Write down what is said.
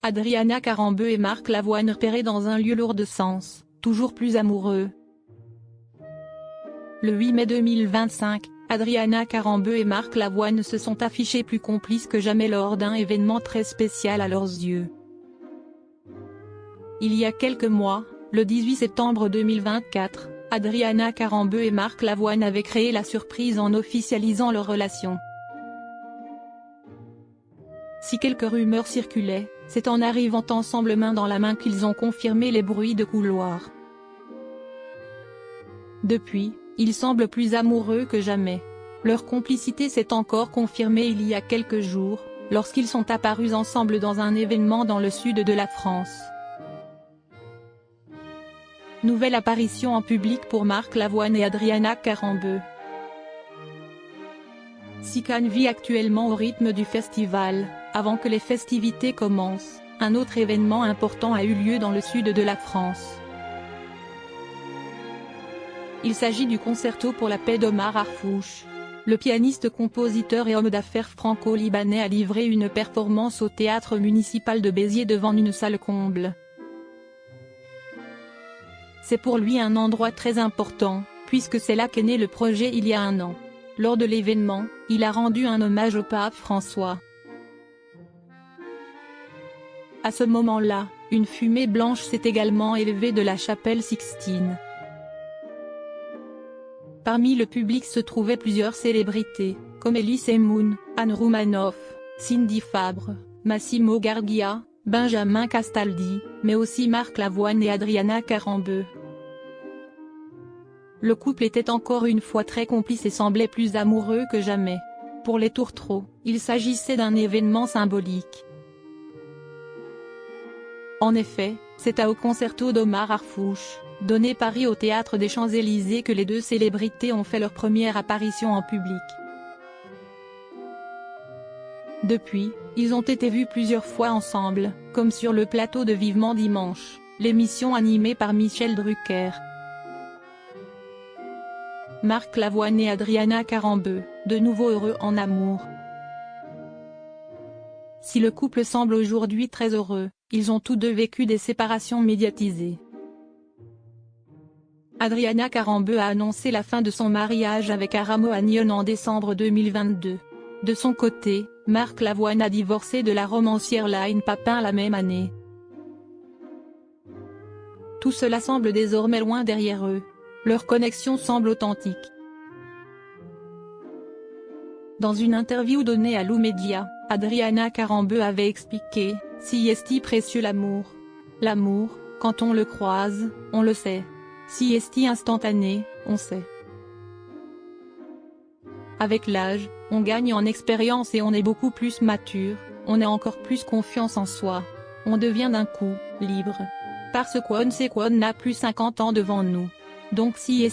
Adriana Carambeu et Marc Lavoine repérés dans un lieu lourd de sens, toujours plus amoureux. Le 8 mai 2025, Adriana Carambeu et Marc Lavoine se sont affichés plus complices que jamais lors d'un événement très spécial à leurs yeux. Il y a quelques mois, le 18 septembre 2024, Adriana Carambeu et Marc Lavoine avaient créé la surprise en officialisant leur relation. Si quelques rumeurs circulaient, c'est en arrivant ensemble main dans la main qu'ils ont confirmé les bruits de couloir. Depuis, ils semblent plus amoureux que jamais. Leur complicité s'est encore confirmée il y a quelques jours, lorsqu'ils sont apparus ensemble dans un événement dans le sud de la France. Nouvelle apparition en public pour Marc Lavoine et Adriana Carambeu. Si Cannes vit actuellement au rythme du festival, avant que les festivités commencent, un autre événement important a eu lieu dans le sud de la France. Il s'agit du concerto pour la paix d'Omar Harfouch. Le pianiste, compositeur et homme d'affaires franco-libanais a livré une performance au théâtre municipal de Béziers devant une salle comble. C'est pour lui un endroit très important, puisque c'est là qu'est né le projet il y a un an. Lors de l'événement, il a rendu un hommage au pape François. À ce moment-là, une fumée blanche s'est également élevée de la chapelle Sixtine. Parmi le public se trouvaient plusieurs célébrités, comme Elie Semoun, Anne Roumanoff, Cindy Fabre, Massimo Gargia, Benjamin Castaldi, mais aussi Marc Lavoine et Adriana Carambeu. Le couple était encore une fois très complice et semblait plus amoureux que jamais. Pour les Tourtereaux, il s'agissait d'un événement symbolique. En effet, c'est au concerto d'Omar Harfouch, donné Paris au théâtre des Champs-Élysées, que les deux célébrités ont fait leur première apparition en public. Depuis, ils ont été vus plusieurs fois ensemble, comme sur le plateau de Vivement Dimanche, l'émission animée par Michel Drucker. Marc Lavoine et Adriana Carambeu, de nouveau heureux en amour. Si le couple semble aujourd'hui très heureux, ils ont tous deux vécu des séparations médiatisées. Adriana Carambeu a annoncé la fin de son mariage avec Aramo Agnon en décembre 2022. De son côté, Marc Lavoine a divorcé de la romancière Laine Papin la même année. Tout cela semble désormais loin derrière eux. Leur connexion semble authentique. Dans une interview donnée à Lou Média, Adriana Carambeu avait expliqué « Si est précieux l'amour. L'amour, quand on le croise, on le sait. Si est instantané, on sait. Avec l'âge, on gagne en expérience et on est beaucoup plus mature, on a encore plus confiance en soi. On devient d'un coup, libre. Parce qu'on sait qu'on n'a plus 50 ans devant nous. Donc si est